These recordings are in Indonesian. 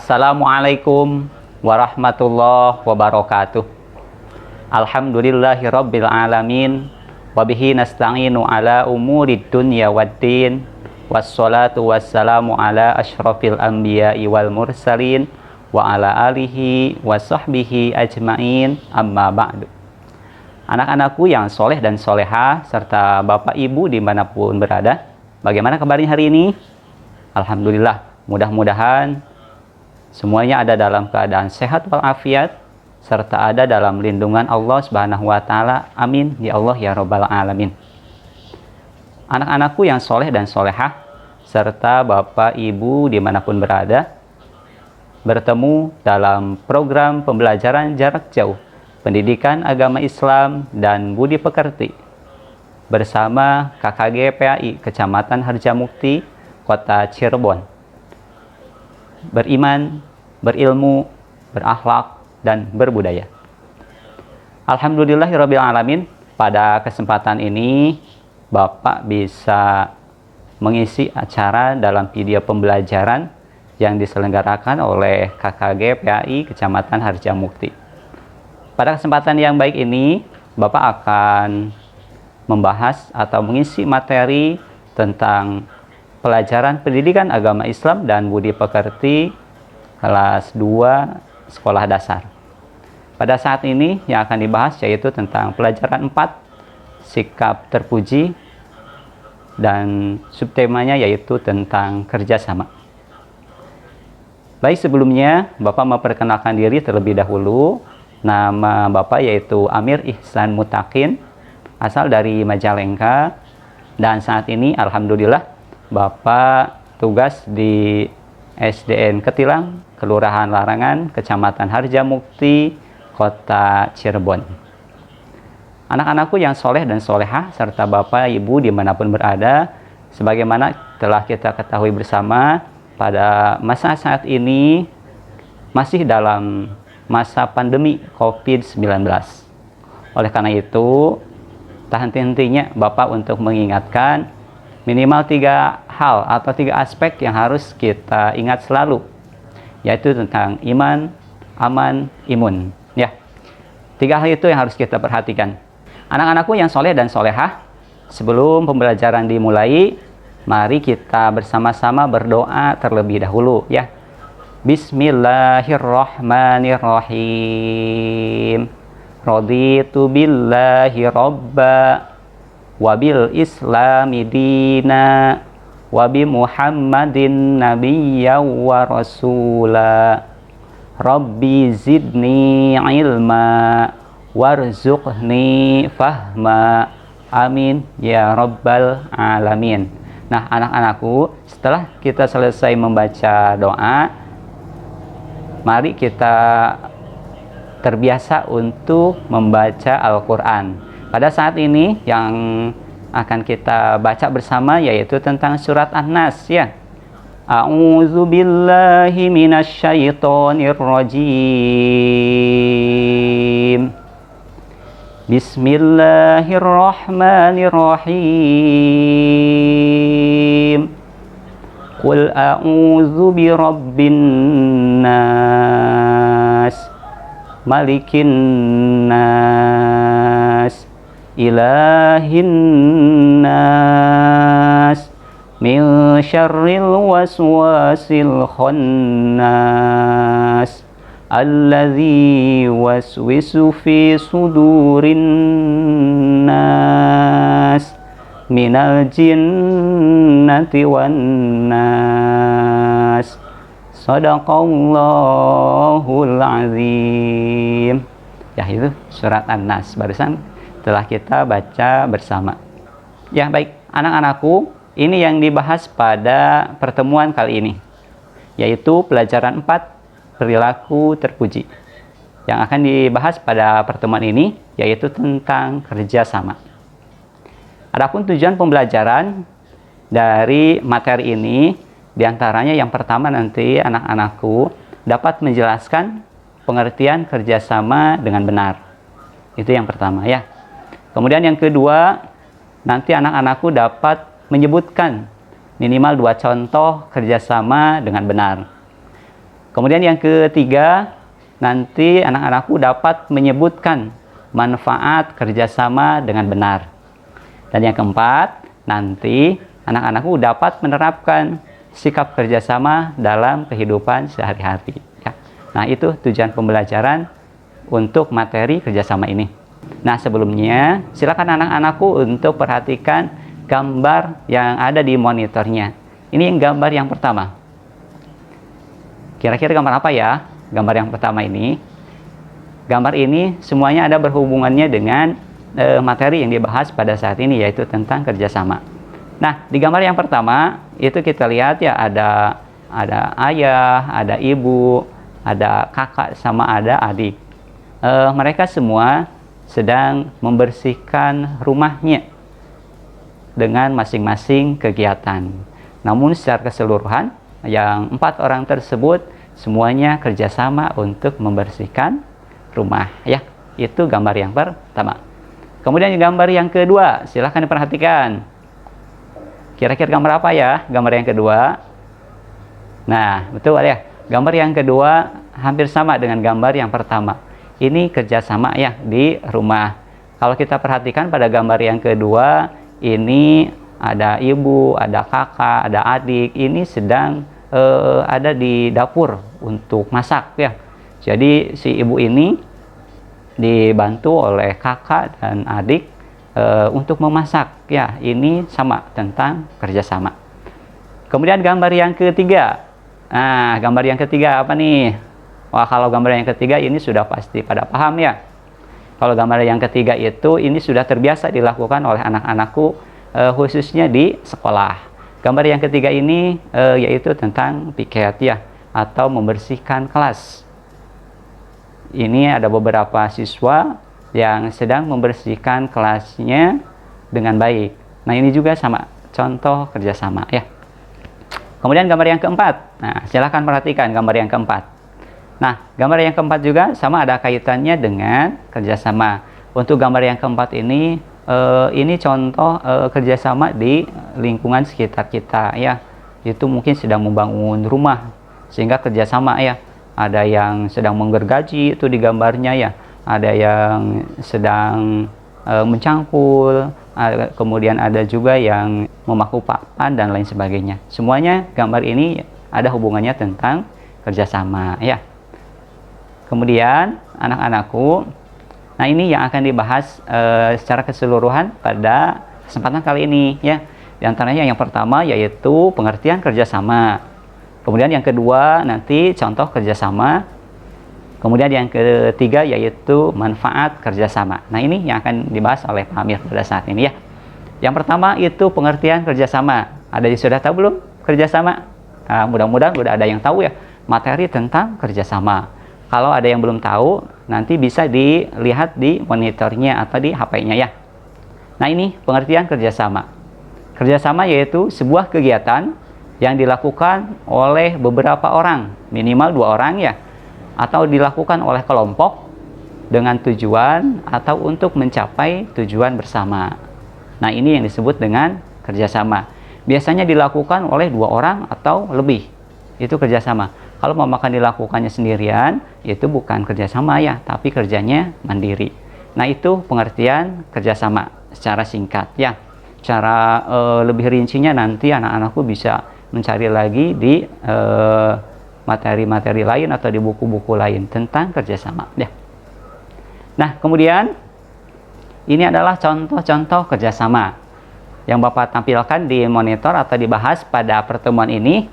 Assalamualaikum warahmatullahi wabarakatuh. Alhamdulillahirabbil alamin. Wabihi nasta'inu ala umurid dunya waddin. Wassalatu wassalamu ala asyrafil anbiya'i wal mursalin wa ala alihi wa sahbihi ajma'in, amma ba'du. Anak-anakku yang soleh dan solehah serta bapak ibu dimanapun berada, bagaimana kabarnya hari ini? Alhamdulillah, mudah-mudahan semuanya ada dalam keadaan sehat walafiat serta ada dalam lindungan Allah Subhanahu wa taala. Amin ya Allah ya rabbal alamin. Anak-anakku yang soleh dan solehah serta bapak ibu dimanapun berada, bertemu dalam program pembelajaran jarak jauh Pendidikan Agama Islam dan Budi Pekerti bersama KKG PAI Kecamatan Harjamukti, Kota Cirebon. Beriman, berilmu, berakhlak, dan berbudaya. Alhamdulillahirabbil alamin. Pada kesempatan ini Bapak bisa mengisi acara dalam video pembelajaran yang diselenggarakan oleh KKG PAI Kecamatan Harjamukti. Pada kesempatan yang baik ini, Bapak akan membahas atau mengisi materi tentang pelajaran pendidikan agama Islam dan budi pekerti kelas 2 sekolah dasar. Pada saat ini yang akan dibahas yaitu tentang pelajaran 4, sikap terpuji, dan subtemanya yaitu tentang kerjasama. Baik, sebelumnya Bapak memperkenalkan diri terlebih dahulu. Nama Bapak yaitu Amir Ihsan Mutakin, asal dari Majalengka, dan saat ini alhamdulillah Bapak tugas di SDN Ketilang, Kelurahan Larangan, Kecamatan Harjamukti, Kota Cirebon. Anak-anakku yang soleh dan solehah serta Bapak Ibu dimanapun berada, sebagaimana telah kita ketahui bersama, pada masa saat ini masih dalam masa pandemi COVID-19. Oleh karena itu, tak henti-hentinya Bapak untuk mengingatkan minimal 3 hal atau 3 aspek yang harus kita ingat selalu, yaitu tentang iman, aman, imun. Ya, 3 hal itu yang harus kita perhatikan. Anak-anakku yang soleh dan solehah, sebelum pembelajaran dimulai, mari kita bersama-sama berdoa terlebih dahulu, ya. Bismillahirrahmanirrahim. Raditu billahi robba wabil islami dina wabi muhammadin nabiyya wa rasula. Rabbi zidni ilma warzuqni fahma. Amin ya rabbal alamin. Nah, anak-anakku, setelah kita selesai membaca doa, mari kita terbiasa untuk membaca Al-Quran. Pada saat ini yang akan kita baca bersama yaitu tentang surat An-Nas, ya. A'udzu billahi minasyaitonir rajim. Bismillahirrahmanirrahim. Qul a'udzu birabbin nas, malikin nas, ilahin nas, min syarril waswasil khannas, alladzi waswisu fi sudurin nas, minal jinnati wan nas. Shadaqallahul azim. Ya, itu surat An-Nas barusan telah kita baca bersama. Ya, baik anak-anakku, ini yang dibahas pada pertemuan kali ini, yaitu pelajaran 4, perilaku terpuji. Yang akan dibahas pada pertemuan ini yaitu tentang kerjasama. Adapun tujuan pembelajaran dari materi ini, diantaranya yang pertama nanti anak-anakku dapat menjelaskan pengertian kerjasama dengan benar. Itu yang pertama, ya. Kemudian yang kedua, nanti anak-anakku dapat menyebutkan minimal 2 contoh kerjasama dengan benar. Kemudian yang ketiga, nanti anak-anakku dapat menyebutkan manfaat kerjasama dengan benar. Dan yang keempat, nanti anak-anakku dapat menerapkan sikap kerjasama dalam kehidupan sehari-hari. Ya. Nah, itu tujuan pembelajaran untuk materi kerjasama ini. Nah, sebelumnya silakan anak-anakku untuk perhatikan gambar yang ada di monitornya. Ini yang gambar yang pertama. Kira-kira gambar apa ya? Gambar yang pertama ini. Gambar ini semuanya ada berhubungannya dengan materi yang dibahas pada saat ini, yaitu tentang kerjasama. Nah, di gambar yang pertama itu kita lihat ya ada ayah, ada ibu, ada kakak, sama ada adik. Mereka semua sedang membersihkan rumahnya dengan masing-masing kegiatan. Namun secara keseluruhan, yang 4 orang tersebut semuanya kerjasama untuk membersihkan rumah. Ya, itu gambar yang pertama. Kemudian gambar yang kedua, silahkan diperhatikan. Kira-kira gambar apa ya? Gambar yang kedua. Nah, betul ya. Gambar yang kedua hampir sama dengan gambar yang pertama. Ini kerjasama ya di rumah. Kalau kita perhatikan pada gambar yang kedua, ini ada ibu, ada kakak, ada adik. Ini sedang ada di dapur untuk masak ya. Jadi si ibu ini dibantu oleh kakak dan adik untuk memasak ya. Ini sama tentang kerjasama. Kemudian gambar yang ketiga. Nah, gambar yang ketiga apa nih? Wah, kalau gambar yang ketiga ini sudah pasti pada paham ya. Kalau gambar yang ketiga itu ini sudah terbiasa dilakukan oleh anak-anakku khususnya di sekolah. Gambar yang ketiga ini yaitu tentang piket ya, atau membersihkan kelas. Ini ada beberapa siswa yang sedang membersihkan kelasnya dengan baik. Nah, ini juga sama contoh kerjasama ya. Kemudian gambar yang keempat. Nah, silahkan perhatikan gambar yang keempat. Nah, gambar yang keempat juga sama ada kaitannya dengan kerjasama. Untuk gambar yang keempat ini contoh kerjasama di lingkungan sekitar kita ya. Itu mungkin sedang membangun rumah sehingga kerjasama ya. Ada yang sedang menggergaji itu di gambarnya ya. Ada yang sedang mencangkul, kemudian ada juga yang memaku papan dan lain sebagainya. Semuanya gambar ini ada hubungannya tentang kerjasama ya. Kemudian anak-anakku, nah ini yang akan dibahas secara keseluruhan pada kesempatan kali ini ya. Di antaranya yang pertama yaitu pengertian kerjasama. Kemudian yang kedua nanti contoh kerjasama. Kemudian yang ketiga yaitu manfaat kerjasama. Nah, ini yang akan dibahas oleh Pak Amir pada saat ini ya. Yang pertama itu pengertian kerjasama. Ada yang sudah tahu belum kerjasama? Nah, mudah-mudahan udah ada yang tahu ya materi tentang kerjasama. Kalau ada yang belum tahu, nanti bisa dilihat di monitornya atau di HP-nya ya. Nah, ini pengertian kerjasama. Kerjasama yaitu sebuah kegiatan yang dilakukan oleh beberapa orang, minimal 2 orang ya, atau dilakukan oleh kelompok dengan tujuan atau untuk mencapai tujuan bersama. Nah, ini yang disebut dengan kerjasama. Biasanya dilakukan oleh 2 orang atau lebih. Itu kerjasama. Kalau mau makan dilakukannya sendirian, itu bukan kerjasama ya, tapi kerjanya mandiri. Nah, itu pengertian kerjasama secara singkat ya. Cara lebih rincinya nanti anak-anakku bisa mencari lagi di materi-materi lain atau di buku-buku lain tentang kerjasama ya. Nah, kemudian ini adalah contoh-contoh kerjasama yang Bapak tampilkan di monitor atau dibahas pada pertemuan ini.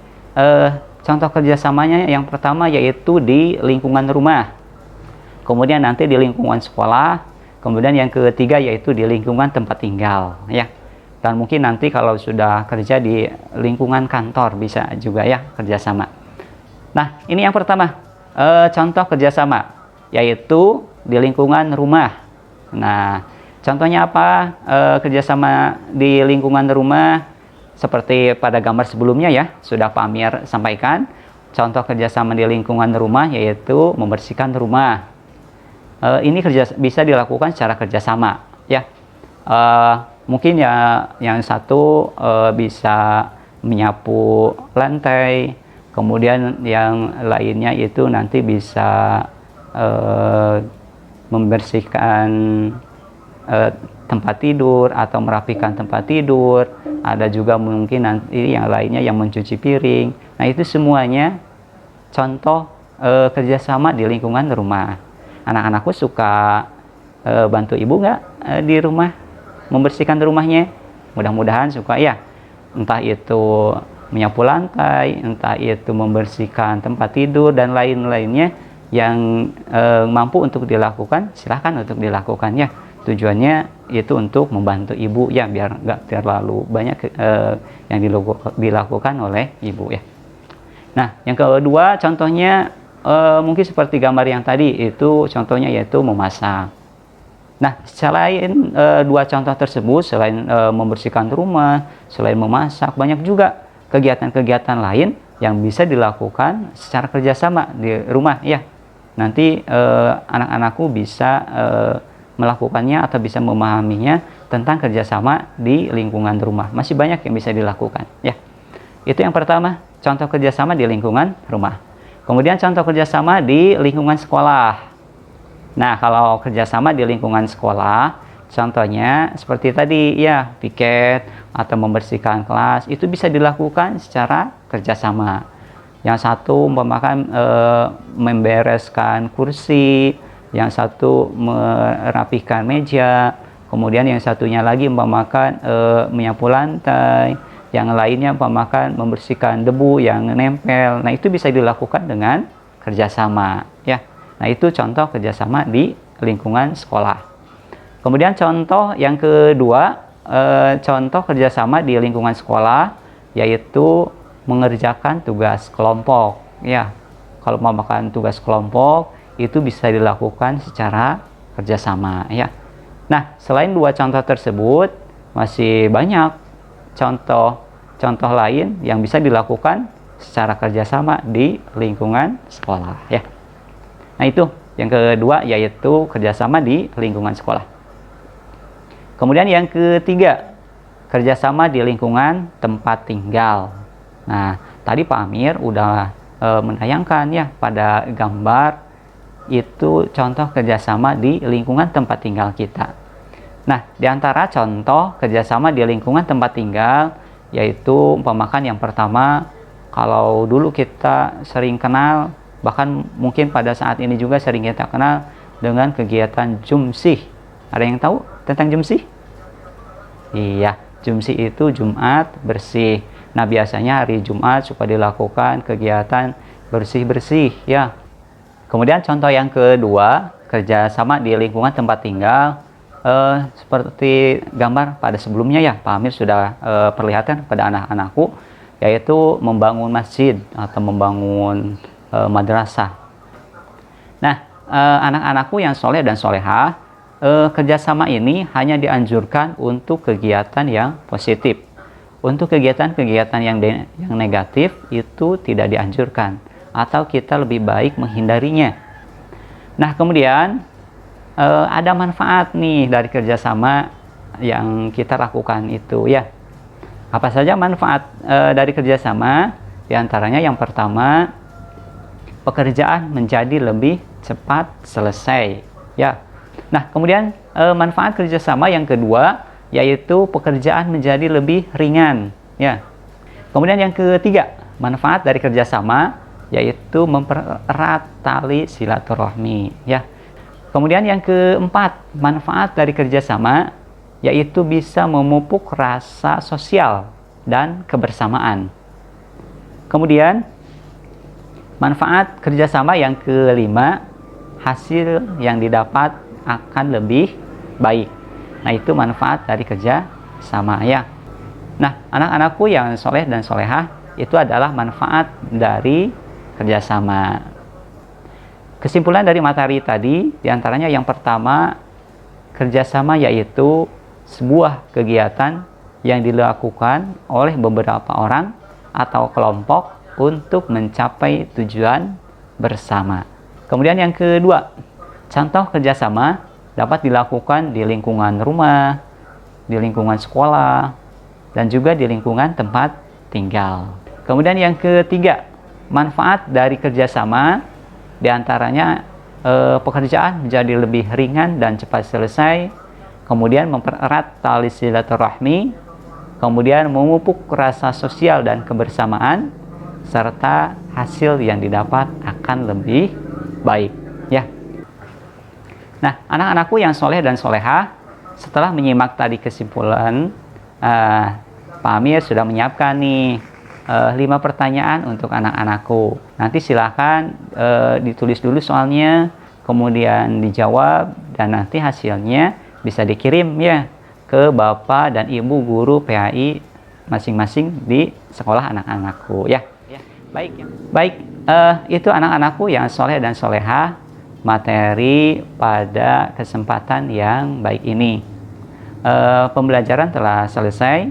Contoh kerjasamanya yang pertama yaitu di lingkungan rumah, kemudian nanti di lingkungan sekolah, kemudian yang ketiga yaitu di lingkungan tempat tinggal ya. Dan mungkin nanti kalau sudah kerja di lingkungan kantor bisa juga ya kerjasama. Nah, ini yang pertama contoh kerjasama yaitu di lingkungan rumah. Nah, contohnya apa kerjasama di lingkungan rumah? Seperti pada gambar sebelumnya ya, sudah Pak Amir sampaikan. Contoh kerjasama di lingkungan rumah yaitu membersihkan rumah. Ini bisa dilakukan secara kerjasama ya. Mungkin ya yang satu bisa menyapu lantai, Kemudian yang lainnya itu nanti bisa membersihkan tempat tidur atau merapikan tempat tidur. Ada juga mungkin nanti yang lainnya yang mencuci piring. Nah, itu semuanya contoh kerjasama di lingkungan rumah. Anak-anakku suka bantu ibu nggak di rumah membersihkan rumahnya? Mudah-mudahan suka ya. Entah itu menyapu lantai, entah itu membersihkan tempat tidur dan lain-lainnya yang mampu untuk dilakukan, silahkan untuk dilakukan ya. Tujuannya itu untuk membantu ibu ya, biar nggak terlalu banyak yang dilakukan oleh ibu ya. Nah, yang kedua contohnya mungkin seperti gambar yang tadi, itu contohnya yaitu memasak. Nah, selain dua contoh tersebut, selain membersihkan rumah, selain memasak, banyak juga kegiatan-kegiatan lain yang bisa dilakukan secara kerjasama di rumah ya. Nanti anak-anakku bisa melakukannya atau bisa memahaminya tentang kerjasama di lingkungan rumah. Masih banyak yang bisa dilakukan ya. Itu yang pertama, contoh kerjasama di lingkungan rumah. Kemudian contoh kerjasama di lingkungan sekolah. Nah, kalau kerjasama di lingkungan sekolah, contohnya seperti tadi ya, piket atau membersihkan kelas, itu bisa dilakukan secara kerjasama. Yang satu umpamakan membereskan kursi, yang satu merapikan meja, kemudian yang satunya lagi umpamakan menyapu lantai, yang lainnya umpamakan membersihkan debu yang nempel. Nah, itu bisa dilakukan dengan kerjasama ya. Nah, itu contoh kerjasama di lingkungan sekolah. Kemudian contoh yang kedua, contoh kerjasama di lingkungan sekolah, yaitu mengerjakan tugas kelompok. Ya, kalau mau makan tugas kelompok, itu bisa dilakukan secara kerjasama. Ya. Nah, selain dua contoh tersebut, masih banyak contoh lain yang bisa dilakukan secara kerjasama di lingkungan sekolah. Ya. Nah, itu yang kedua, yaitu kerjasama di lingkungan sekolah. Kemudian yang ketiga, kerjasama di lingkungan tempat tinggal. Nah, tadi Pak Amir udah menayangkan ya pada gambar itu contoh kerjasama di lingkungan tempat tinggal kita. Nah, di antara contoh kerjasama di lingkungan tempat tinggal, yaitu umpamakan yang pertama, kalau dulu kita sering kenal, bahkan mungkin pada saat ini juga sering kita kenal dengan kegiatan jumsih. Ada yang tahu tentang jumsih? Iya, jumsih itu Jumat bersih. Nah, biasanya hari Jumat suka dilakukan kegiatan bersih-bersih ya. Kemudian contoh yang kedua, kerjasama di lingkungan tempat tinggal, seperti gambar pada sebelumnya ya, Pak Amir sudah perlihatkan pada anak-anakku, yaitu membangun masjid atau membangun madrasah. Nah, anak-anakku yang soleh dan solehah, kerjasama ini hanya dianjurkan untuk kegiatan yang positif. Untuk kegiatan-kegiatan yang negatif itu tidak dianjurkan, atau kita lebih baik menghindarinya. Nah, kemudian ada manfaat nih dari kerjasama yang kita lakukan itu ya. Apa saja manfaat dari kerjasama? Di antaranya yang pertama, pekerjaan menjadi lebih cepat selesai ya. Nah, kemudian manfaat kerjasama yang kedua, yaitu pekerjaan menjadi lebih ringan ya. Kemudian yang ketiga, manfaat dari kerjasama yaitu mempererat tali silaturahmi ya. Kemudian yang keempat, manfaat dari kerjasama yaitu bisa memupuk rasa sosial dan kebersamaan. Kemudian manfaat kerjasama yang kelima, hasil yang didapat akan lebih baik. Nah, itu manfaat dari kerjasama ya. Nah, anak-anakku yang soleh dan solehah, itu adalah manfaat dari kerjasama. Kesimpulan dari materi tadi, diantaranya yang pertama, kerjasama yaitu sebuah kegiatan yang dilakukan oleh beberapa orang atau kelompok untuk mencapai tujuan bersama. Kemudian yang kedua, contoh kerjasama dapat dilakukan di lingkungan rumah, di lingkungan sekolah, dan juga di lingkungan tempat tinggal. Kemudian yang ketiga, manfaat dari kerjasama diantaranya pekerjaan menjadi lebih ringan dan cepat selesai, kemudian mempererat tali silaturahmi, kemudian memupuk rasa sosial dan kebersamaan, serta hasil yang didapat akan lebih baik ya. Nah, anak-anakku yang soleh dan solehah, setelah menyimak tadi kesimpulan, Pak Amir sudah menyiapkan nih 5 pertanyaan untuk anak-anakku. Nanti silahkan ditulis dulu soalnya, kemudian dijawab, dan nanti hasilnya bisa dikirim ya ke Bapak dan Ibu guru PAI masing-masing di sekolah anak-anakku ya. Baik ya. Baik, itu anak-anakku yang soleh dan solehah, materi pada kesempatan yang baik ini. Pembelajaran telah selesai.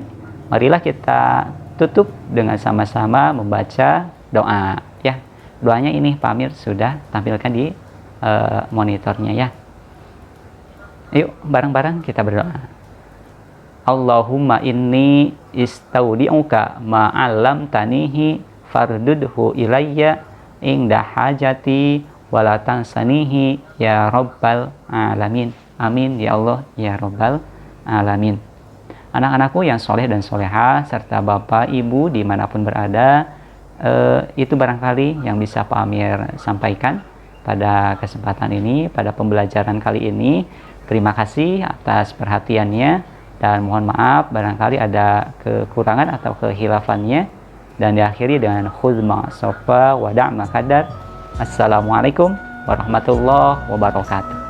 Marilah kita tutup dengan sama-sama membaca doa ya. Doanya ini Pak Amir sudah tampilkan di monitornya ya. Yuk bareng-bareng kita berdoa. Allahumma inni istaudi'uka ma'alam tanihi fardudhu ilayya inda hajati wala tansanihi ya rabbal alamin. Amin ya Allah ya rabbal alamin. Anak-anakku yang soleh dan solehah serta Bapak Ibu dimanapun berada, itu barangkali yang bisa Pak Amir sampaikan pada kesempatan ini, pada pembelajaran kali ini. Terima kasih atas perhatiannya, dan mohon maaf barangkali ada kekurangan atau kehilafannya, dan diakhiri dengan khudma sofa wa da'ma qadar. Assalamualaikum warahmatullahi wabarakatuh.